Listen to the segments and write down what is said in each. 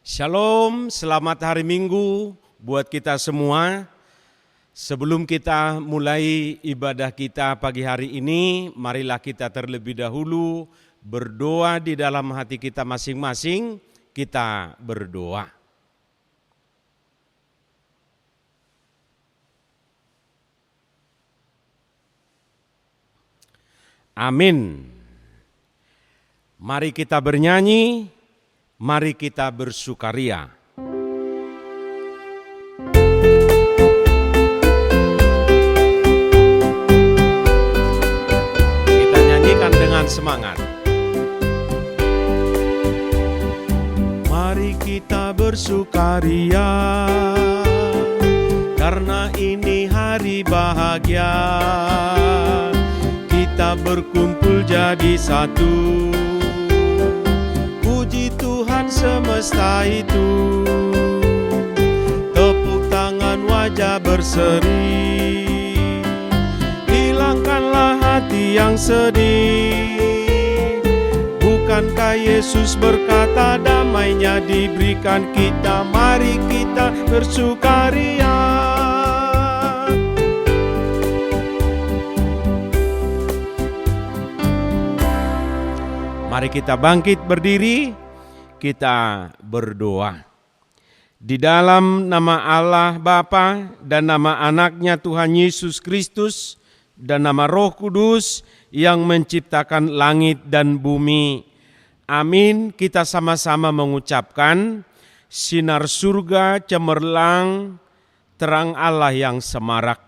Shalom, selamat hari Minggu buat kita semua. Sebelum kita mulai ibadah kita pagi hari ini, marilah kita terlebih dahulu berdoa di dalam hati kita masing-masing. Kita berdoa. Amin. Mari kita bernyanyi. Mari kita bersukaria. Kita nyanyikan dengan semangat. Mari kita bersukaria, karena ini hari bahagia. Kita berkumpul jadi satu. Tuhan semesta itu, tepuk tangan wajah berseri, hilangkanlah hati yang sedih. Bukankah Yesus berkata damainya diberikan kita? Mari kita bersukaria. Mari kita bangkit berdiri. Kita berdoa. Di dalam nama Allah Bapa dan nama anaknya Tuhan Yesus Kristus dan nama Roh Kudus yang menciptakan langit dan bumi. Amin. Kita sama-sama mengucapkan sinar surga cemerlang, terang Allah yang semarak.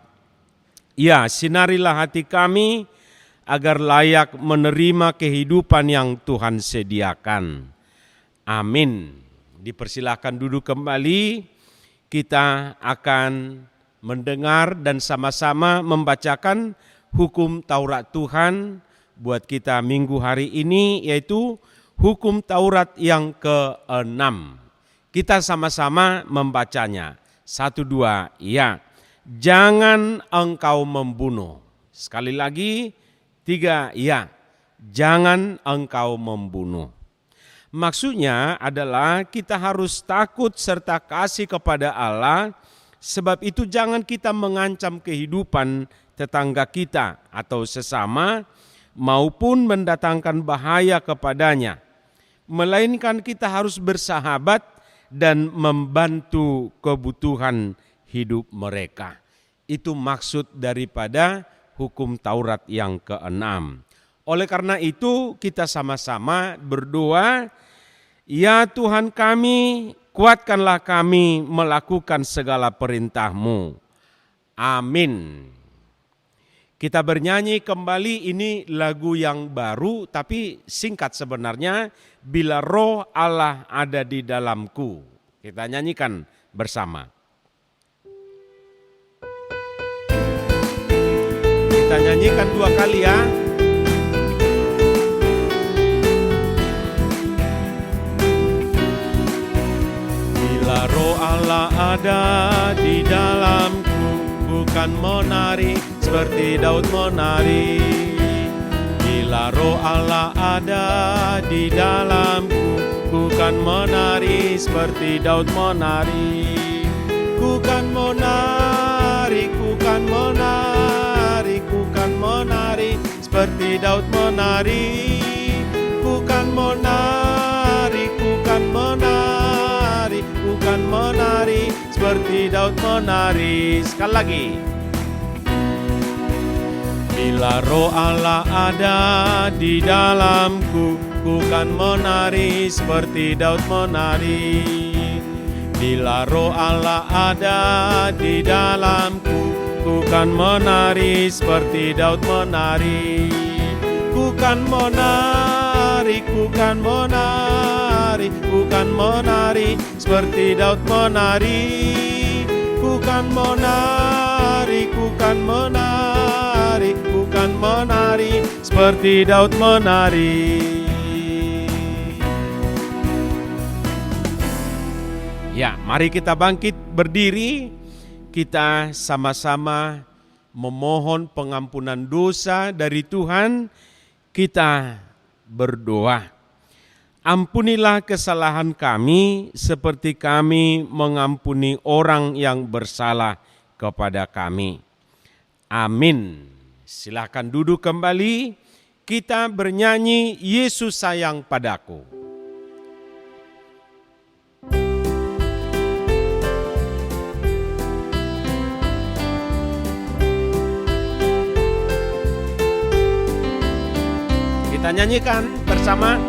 Ya, sinarilah hati kami agar layak menerima kehidupan yang Tuhan sediakan. Amin. Dipersilakan duduk kembali. Kita akan mendengar dan sama-sama membacakan hukum Taurat Tuhan buat kita minggu hari ini, yaitu hukum Taurat yang ke-6. Kita sama-sama membacanya. 1, 2, ya. Jangan engkau membunuh. Sekali lagi, 3, ya. Jangan engkau membunuh. Maksudnya adalah kita harus takut serta kasih kepada Allah, sebab itu jangan kita mengancam kehidupan tetangga kita atau sesama maupun mendatangkan bahaya kepadanya. Melainkan kita harus bersahabat dan membantu kebutuhan hidup mereka. Itu maksud daripada hukum Taurat yang ke-6. Oleh karena itu kita sama-sama berdoa, ya Tuhan kami, kuatkanlah kami melakukan segala perintah-Mu. Amin. Kita bernyanyi kembali, ini lagu yang baru tapi singkat sebenarnya, Bila Roh Allah ada di dalamku. Kita nyanyikan bersama. Kita nyanyikan 2 kali ya. Bila Roh Allah ada di dalamku, bukan menari seperti Daud menari. Bila Roh Allah ada di dalamku, bukan menari seperti Daud menari. Bukan menari, bukan menari, bukan menari seperti Daud menari. Bukan menari, bukan menari, bukan menari seperti Daud menari. Sekali lagi. Bila Roh Allah ada di dalamku, bukan menari seperti Daud menari. Bila Roh Allah ada di dalamku, bukan menari seperti Daud menari. Bukan menari, bukan menari, bukan menari seperti Daud menari. Bukan menari, bukan menari, bukan menari seperti Daud menari. Ya, mari kita bangkit berdiri. Kita sama-sama memohon pengampunan dosa dari Tuhan. Kita berdoa. Ampunilah kesalahan kami seperti kami mengampuni orang yang bersalah kepada kami. Amin. Silakan duduk kembali, kita bernyanyi Yesus sayang padaku. Kita nyanyikan bersama.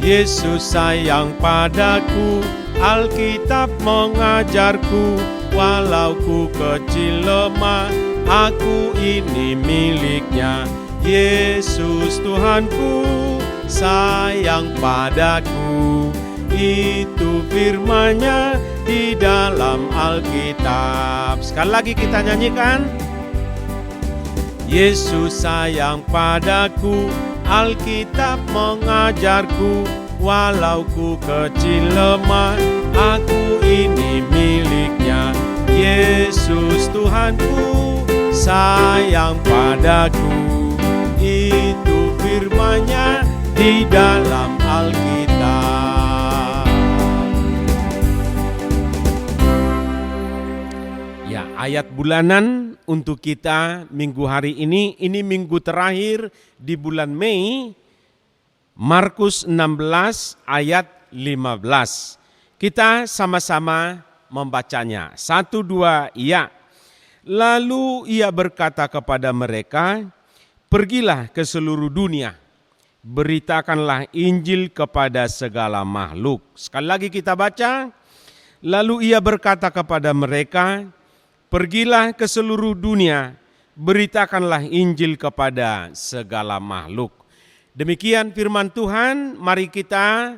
Yesus sayang padaku, Alkitab mengajarku, walau ku kecil lemah, aku ini miliknya. Yesus Tuhanku sayang padaku, itu firman-Nya di dalam Alkitab. Sekali lagi kita nyanyikan. Yesus sayang padaku, Alkitab mengajarku, walau ku kecil lemah, aku ini miliknya. Yesus Tuhanku sayang padaku, itu firman-Nya di dalam Alkitab. Ya, ayat bulanan untuk kita minggu hari ini minggu terakhir di bulan Mei, Markus 16 ayat 15. Kita sama-sama membacanya. 1, 2, ya. Lalu ia berkata kepada mereka, pergilah ke seluruh dunia, beritakanlah Injil kepada segala makhluk. Sekali lagi kita baca. Lalu ia berkata kepada mereka, pergilah ke seluruh dunia, beritakanlah Injil kepada segala makhluk. Demikian firman Tuhan, mari kita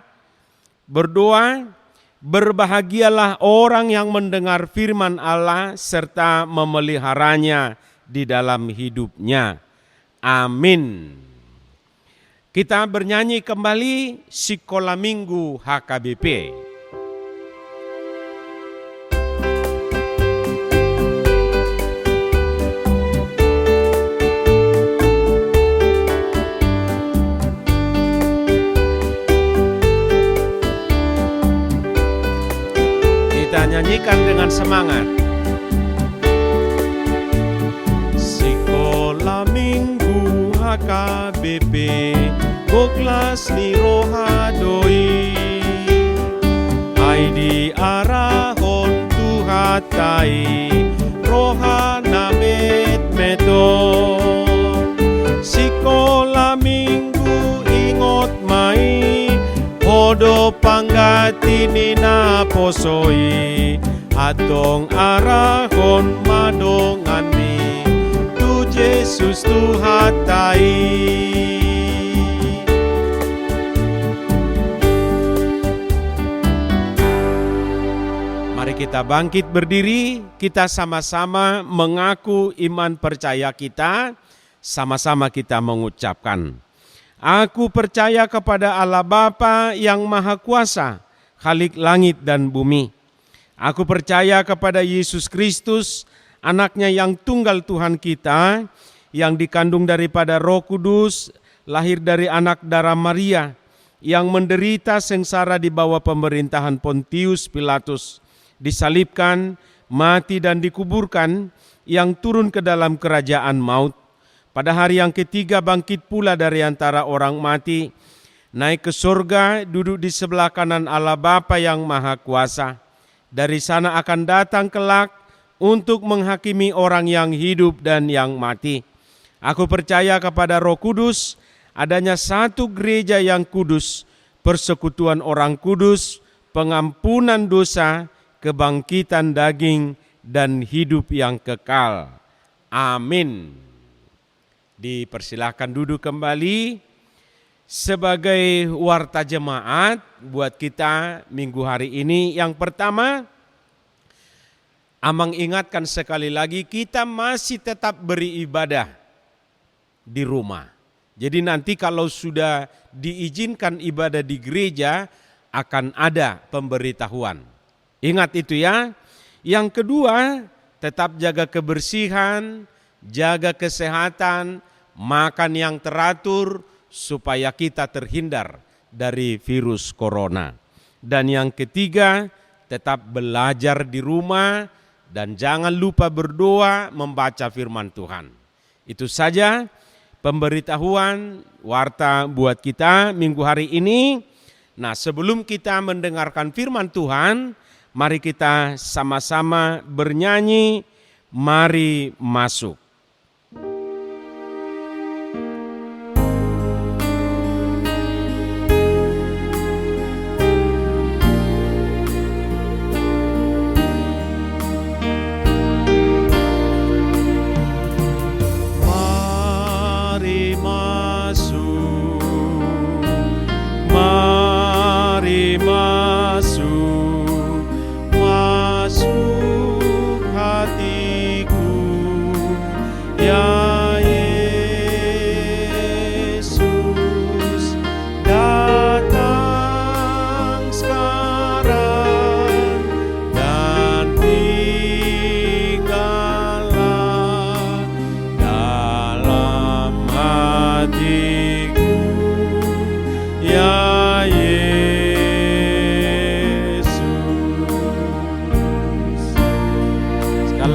berdoa. Berbahagialah orang yang mendengar firman Allah serta memeliharanya di dalam hidupnya. Amin. Kita bernyanyi kembali Sekolah Minggu HKBP. Nyanyikan dengan semangat. Sekolah Minggu HKBP, Boklas ni rohadoi, Aidi arahon tuhatai, rohana met meton. Sekolah Minggu ingot mai, Hodo panggatini na posoi, atong arahon madongan mi, tu Yesus Tuhatai. Mari kita bangkit berdiri, kita sama-sama mengaku iman percaya kita, sama-sama kita mengucapkan. Aku percaya kepada Allah Bapa yang Maha Kuasa, Khalik langit dan bumi. Aku percaya kepada Yesus Kristus, anaknya yang tunggal Tuhan kita, yang dikandung daripada Roh Kudus, lahir dari anak darah Maria, yang menderita sengsara di bawah pemerintahan Pontius Pilatus, disalibkan, mati dan dikuburkan, yang turun ke dalam kerajaan maut. Pada hari yang ketiga bangkit pula dari antara orang mati, naik ke surga, duduk di sebelah kanan Allah Bapa yang Maha Kuasa. Dari sana akan datang kelak untuk menghakimi orang yang hidup dan yang mati. Aku percaya kepada Roh Kudus, adanya satu gereja yang kudus, persekutuan orang kudus, pengampunan dosa, kebangkitan daging, dan hidup yang kekal. Amin. Dipersilahkan duduk kembali. Sebagai warta jemaat buat kita minggu hari ini, yang pertama, Amang ingatkan sekali lagi, kita masih tetap beribadah di rumah. Jadi nanti kalau sudah diizinkan ibadah di gereja, akan ada pemberitahuan. Ingat itu ya. Yang kedua, tetap jaga kebersihan, jaga kesehatan, makan yang teratur, supaya kita terhindar dari virus corona. Dan yang ketiga, tetap belajar di rumah dan jangan lupa berdoa membaca firman Tuhan. Itu saja pemberitahuan warta buat kita minggu hari ini. Nah, sebelum kita mendengarkan firman Tuhan, mari kita sama-sama bernyanyi, mari masuk.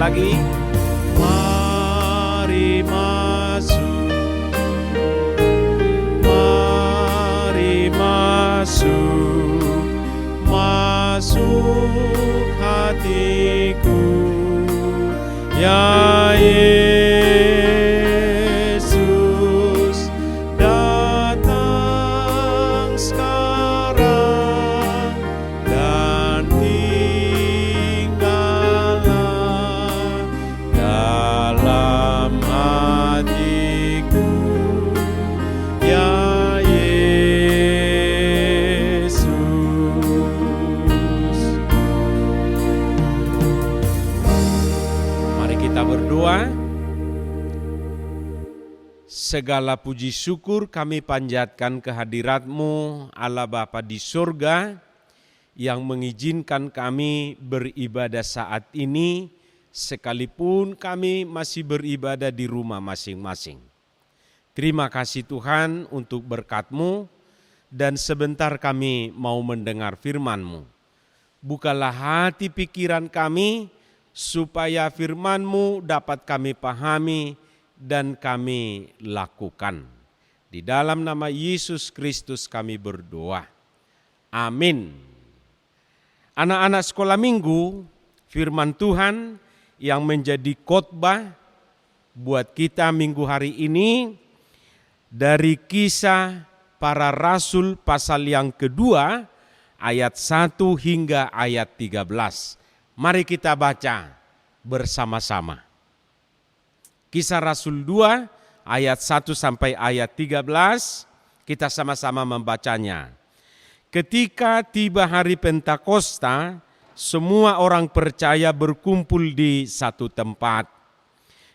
Lagi, mari masuk, mari masuk, masuk hatiku, ya Yesus, datang sekarang dan dalam hatiku, ya Yesus. Mari kita berdoa. Segala puji syukur kami panjatkan kehadirat-Mu, Allah Bapa di surga, yang mengizinkan kami beribadah saat ini, sekalipun kami masih beribadah di rumah masing-masing. Terima kasih Tuhan untuk berkat-Mu, dan sebentar kami mau mendengar firman-Mu. Bukalah hati pikiran kami, supaya firman-Mu dapat kami pahami dan kami lakukan. Di dalam nama Yesus Kristus kami berdoa. Amin. Anak-anak sekolah minggu, firman Tuhan yang menjadi khotbah buat kita minggu hari ini dari Kisah Para Rasul pasal yang kedua ayat 1 hingga ayat 13. Mari kita baca bersama-sama. Kisah Rasul 2 ayat 1 sampai ayat 13, kita sama-sama membacanya. Ketika tiba hari Pentakosta, semua orang percaya berkumpul di satu tempat.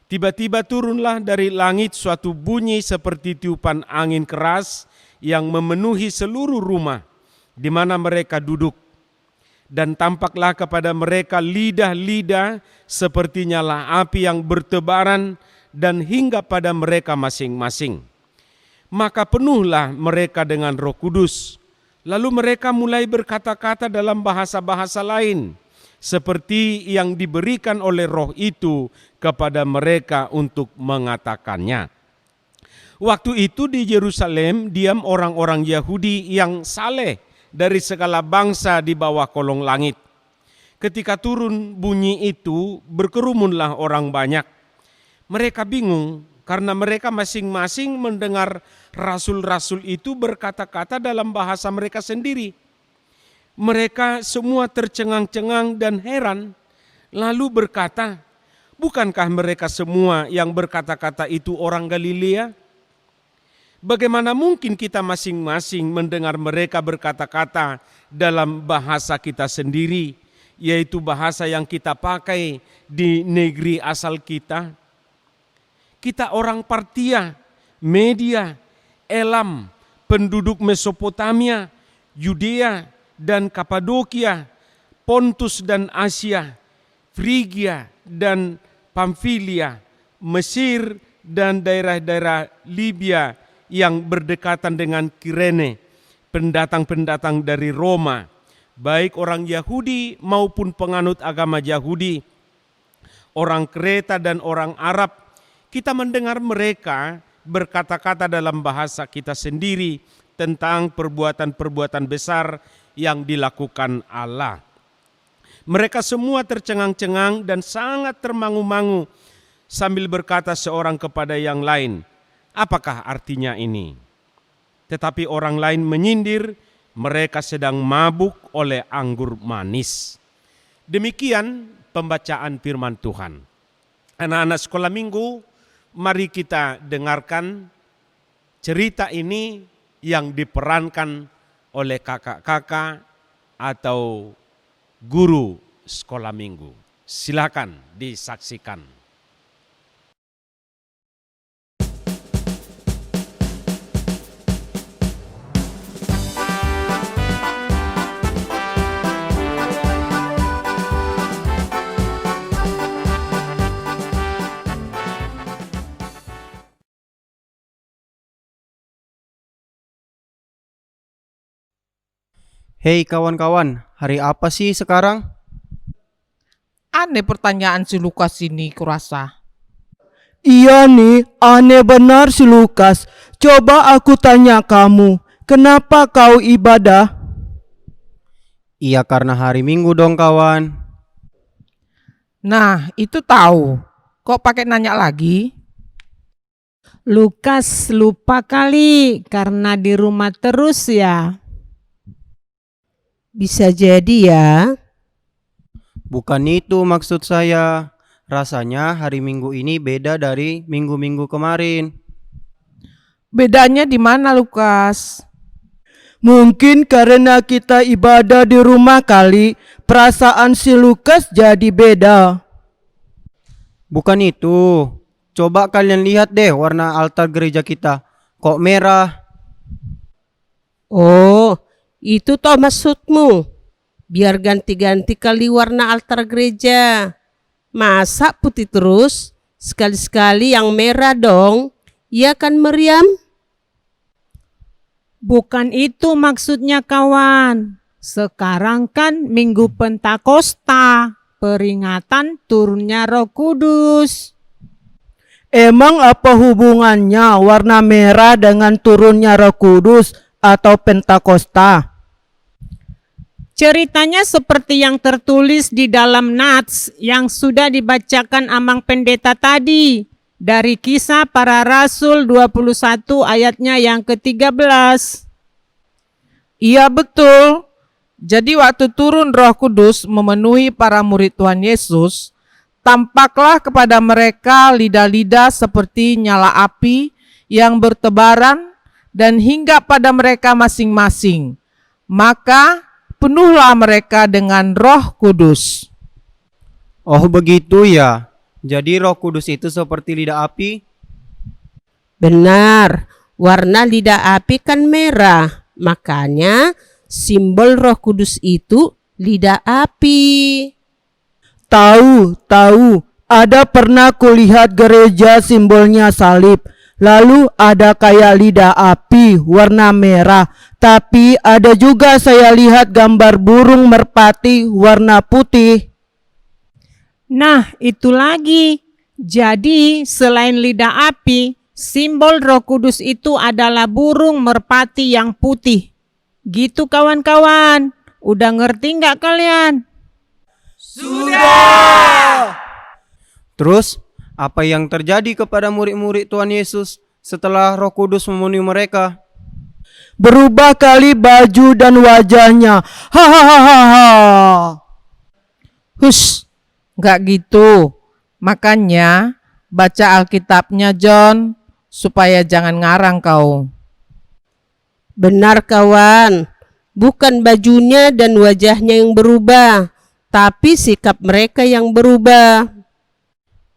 Tiba-tiba turunlah dari langit suatu bunyi seperti tiupan angin keras yang memenuhi seluruh rumah di mana mereka duduk. Dan tampaklah kepada mereka lidah-lidah seperti nyala api yang bertebaran dan hingga pada mereka masing-masing. Maka penuhlah mereka dengan Roh Kudus. Lalu mereka mulai berkata-kata dalam bahasa-bahasa lain, seperti yang diberikan oleh Roh itu kepada mereka untuk mengatakannya. Waktu itu di Yerusalem diam orang-orang Yahudi yang saleh dari segala bangsa di bawah kolong langit. Ketika turun bunyi itu, berkerumunlah orang banyak. Mereka bingung karena mereka masing-masing mendengar rasul-rasul itu berkata-kata dalam bahasa mereka sendiri. Mereka semua tercengang-cengang dan heran, lalu berkata, "Bukankah mereka semua yang berkata-kata itu orang Galilea? Bagaimana mungkin kita masing-masing mendengar mereka berkata-kata dalam bahasa kita sendiri, yaitu bahasa yang kita pakai di negeri asal kita? Kita orang Partia, Media, Elam, penduduk Mesopotamia, Yudea dan Kapadokia, Pontus dan Asia, Frigia dan Pamfilia, Mesir dan daerah-daerah Libya yang berdekatan dengan Kirene, pendatang-pendatang dari Roma, baik orang Yahudi maupun penganut agama Yahudi, orang Kreta dan orang Arab. Kita mendengar mereka berkata-kata dalam bahasa kita sendiri tentang perbuatan-perbuatan besar yang dilakukan Allah. Mereka semua tercengang-cengang dan sangat termangu-mangu sambil berkata seorang kepada yang lain, "Apakah artinya ini?" Tetapi orang lain menyindir, mereka sedang mabuk oleh anggur manis. Demikian pembacaan firman Tuhan. Anak-anak sekolah minggu, mari kita dengarkan cerita ini yang diperankan oleh kakak-kakak atau guru sekolah minggu. Silakan disaksikan. Hei kawan-kawan, hari apa sih sekarang? Aneh pertanyaan si Lukas ini kurasa. Iya nih, aneh benar si Lukas. Coba aku tanya kamu, kenapa kau ibadah? Iya karena hari Minggu dong kawan. Nah, itu tahu. Kok pakai nanya lagi? Lukas lupa kali karena di rumah terus ya. Bisa jadi ya. Bukan itu maksud saya. Rasanya hari Minggu ini beda dari minggu-minggu kemarin. Bedanya di mana, Lukas? Mungkin karena kita ibadah di rumah kali, perasaan si Lukas jadi beda. Bukan itu. Coba kalian lihat deh warna altar gereja kita. Kok merah? Oh, itu toh maksudmu. Biar ganti-ganti kali warna altar gereja. Masa putih terus? Sekali-sekali yang merah dong. Iya kan Meriam? Bukan itu maksudnya kawan. Sekarang kan Minggu Pentakosta, peringatan turunnya Roh Kudus. Emang apa hubungannya warna merah dengan turunnya Roh Kudus atau Pentakosta? Ceritanya seperti yang tertulis di dalam nats yang sudah dibacakan Amang Pendeta tadi. Dari Kisah Para Rasul 21 ayatnya yang ke-13. Iya betul. Jadi waktu turun Roh Kudus memenuhi para murid Tuhan Yesus, tampaklah kepada mereka lidah-lidah seperti nyala api yang bertebaran dan hinggap pada mereka masing-masing. Maka penuhlah mereka dengan Roh Kudus. Oh begitu ya. Jadi Roh Kudus itu seperti lidah api? Benar, warna lidah api kan merah. Makanya simbol Roh Kudus itu lidah api. Tahu. Ada pernah kulihat gereja simbolnya salib. Lalu ada kayak lidah api warna merah. Tapi ada juga saya lihat gambar burung merpati warna putih. Nah, itu lagi. Jadi, selain lidah api, simbol Roh Kudus itu adalah burung merpati yang putih. Gitu kawan-kawan. Udah ngerti nggak kalian? Terus apa yang terjadi kepada murid-murid Tuhan Yesus setelah Roh Kudus memenuhi mereka? Berubah kali baju dan wajahnya. Hahaha. Hush, nggak gitu. Makanya baca Alkitabnya John, supaya jangan ngarang kau. Benar kawan, bukan bajunya dan wajahnya yang berubah, tapi sikap mereka yang berubah.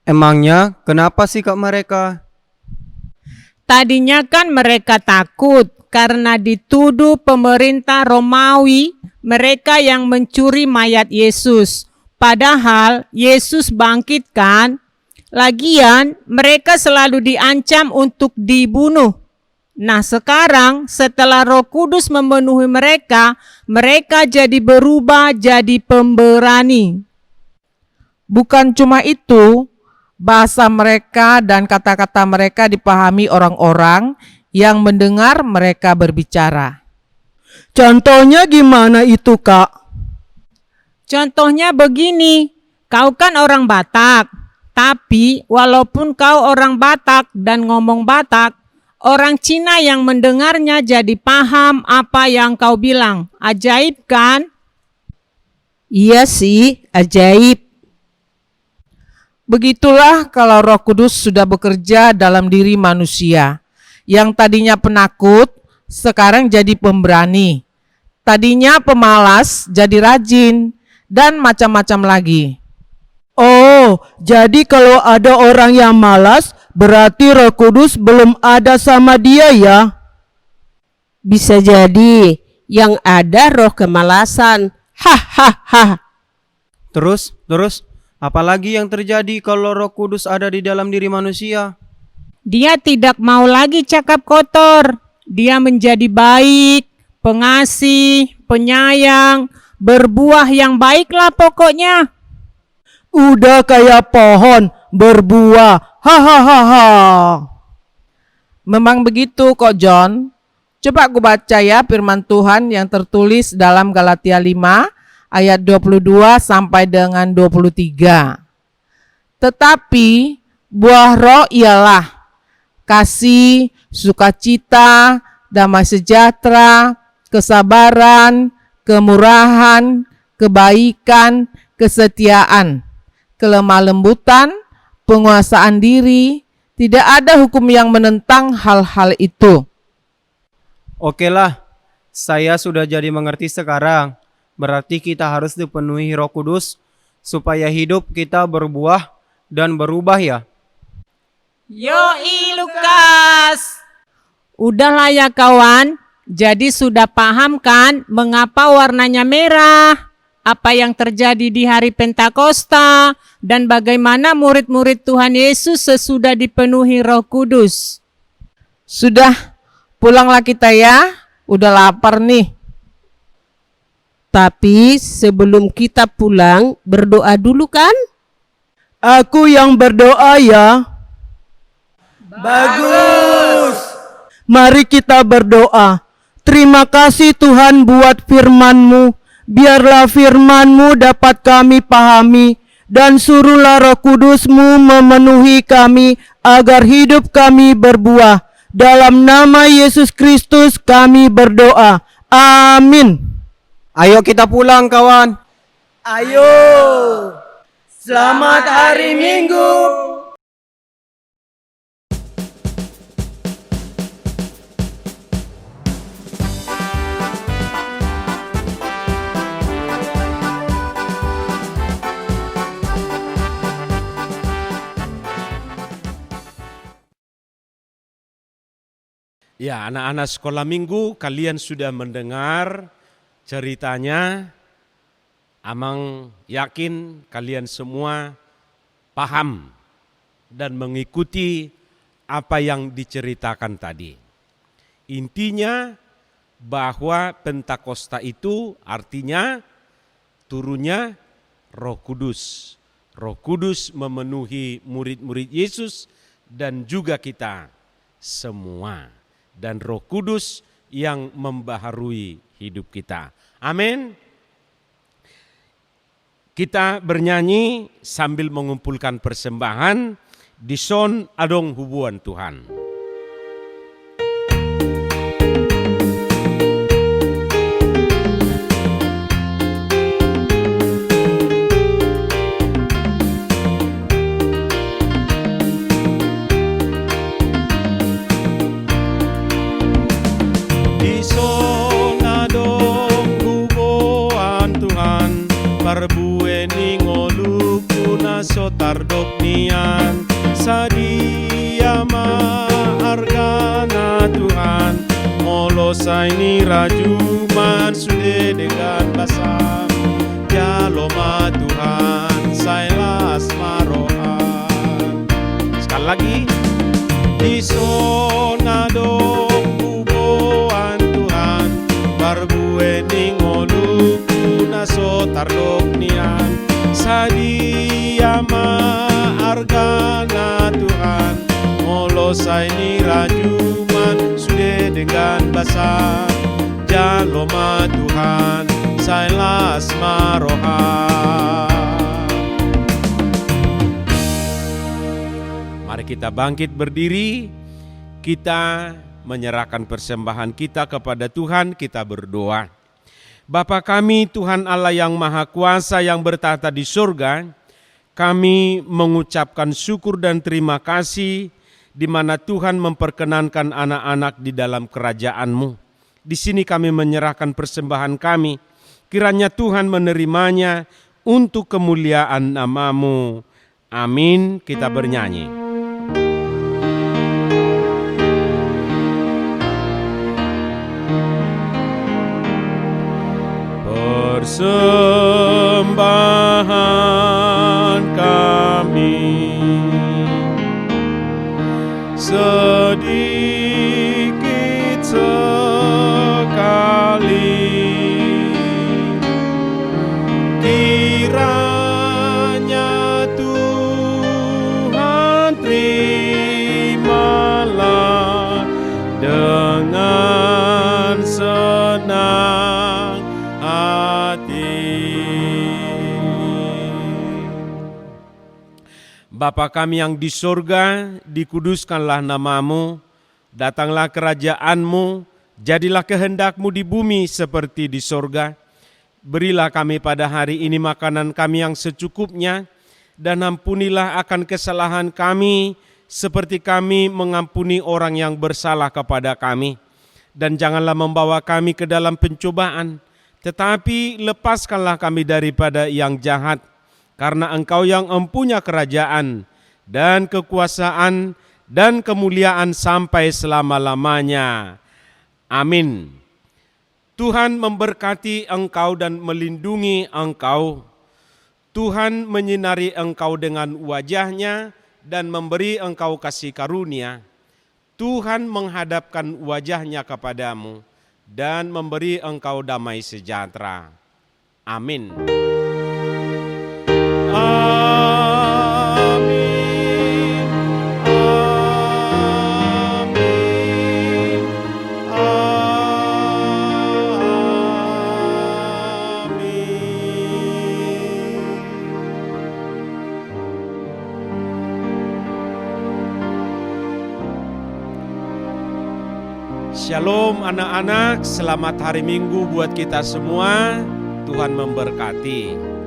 Emangnya kenapa sikap mereka? Tadinya kan mereka takut karena dituduh pemerintah Romawi mereka yang mencuri mayat Yesus. Padahal Yesus bangkit kan? Lagian mereka selalu diancam untuk dibunuh. Nah sekarang setelah Roh Kudus memenuhi mereka, mereka jadi berubah jadi pemberani. Bukan cuma itu, bahasa mereka dan kata-kata mereka dipahami orang-orang yang mendengar mereka berbicara. Contohnya gimana itu, Kak? Contohnya begini, kau kan orang Batak, tapi walaupun kau orang Batak dan ngomong Batak, orang Cina yang mendengarnya jadi paham apa yang kau bilang. Ajaib kan? Iya sih, ajaib. Begitulah kalau Roh Kudus sudah bekerja dalam diri manusia. Yang tadinya penakut, sekarang jadi pemberani. Tadinya pemalas, jadi rajin, dan macam-macam lagi. Oh, jadi kalau ada orang yang malas, berarti Roh Kudus belum ada sama dia ya? Bisa jadi yang ada roh kemalasan. Hahaha. Terus, apalagi yang terjadi kalau Roh Kudus ada di dalam diri manusia? Dia tidak mau lagi cakap kotor. Dia menjadi baik, pengasih, penyayang, berbuah yang baiklah pokoknya. Udah kayak pohon berbuah. Hahaha. Memang begitu kok John. Coba aku baca ya firman Tuhan yang tertulis dalam Galatia 5 ayat 22 sampai dengan 23. Tetapi buah roh ialah kasih, sukacita, damai sejahtera, kesabaran, kemurahan, kebaikan, kesetiaan, kelemah lembutan, penguasaan diri. Tidak ada hukum yang menentang hal-hal itu. Oke lah, saya sudah jadi mengerti sekarang. Berarti kita harus dipenuhi Roh Kudus supaya hidup kita berbuah dan berubah ya. Yoi Lukas. Udahlah ya kawan, jadi sudah paham kan mengapa warnanya merah? Apa yang terjadi di hari Pentakosta dan bagaimana murid-murid Tuhan Yesus sesudah dipenuhi Roh Kudus. Sudah, pulanglah kita ya. Udah lapar nih. Tapi sebelum kita pulang, berdoa dulu kan? Aku yang berdoa ya. Bagus. Mari kita berdoa. Terima kasih Tuhan buat firman-Mu. Biarlah firman-Mu dapat kami pahami. Dan suruhlah Roh Kudus-Mu memenuhi kami agar hidup kami berbuah. Dalam nama Yesus Kristus kami berdoa. Amin. Ayo kita pulang kawan. Ayo. Selamat hari Minggu. Ya, anak-anak sekolah minggu, kalian sudah mendengar ceritanya. Amang yakin kalian semua paham dan mengikuti apa yang diceritakan tadi. Intinya bahwa Pentakosta itu artinya turunnya Roh Kudus. Roh Kudus memenuhi murid-murid Yesus dan juga kita semua. Dan Roh Kudus yang membaharui hidup kita. Amin. Kita bernyanyi sambil mengumpulkan persembahan di son adong hubuan Tuhan. Parbueni ngoluku na sotardok nian sadia mahargana Tuhan molo saini rajuman sude dengan basam jaloma Tuhan sailas marohan. Sekali lagi di sonadong ningolu naso tardok nian sadia argana Tuhan molosai ni rajuman sude dengan basah jaloma Tuhan sailas marohan. Mari kita bangkit berdiri, kita menyerahkan persembahan kita kepada Tuhan, kita berdoa. Bapa kami Tuhan Allah yang Maha Kuasa yang bertahta di surga, kami mengucapkan syukur dan terima kasih di mana Tuhan memperkenankan anak-anak di dalam kerajaan-Mu. Di sini kami menyerahkan persembahan kami, kiranya Tuhan menerimanya untuk kemuliaan nama-Mu. Amin, kita bernyanyi. Persembahan kami sedikit sekali, kiranya Tuhan terimalah dengan senang hati. Bapa kami yang di surga, dikuduskanlah nama-Mu, datanglah kerajaan-Mu, jadilah kehendak-Mu di bumi seperti di surga. Berilah kami pada hari ini makanan kami yang secukupnya, dan ampunilah akan kesalahan kami, seperti kami mengampuni orang yang bersalah kepada kami. Dan janganlah membawa kami ke dalam pencobaan, tetapi lepaskanlah kami daripada yang jahat, karena Engkau yang empunya kerajaan dan kekuasaan dan kemuliaan sampai selama-lamanya. Amin. Tuhan memberkati engkau dan melindungi engkau. Tuhan menyinari engkau dengan wajah-Nya dan memberi engkau kasih karunia. Tuhan menghadapkan wajah-Nya kepadamu dan memberi engkau damai sejahtera. Amin. Amin. Amin. Shalom anak-anak, selamat hari Minggu buat kita semua. Tuhan memberkati.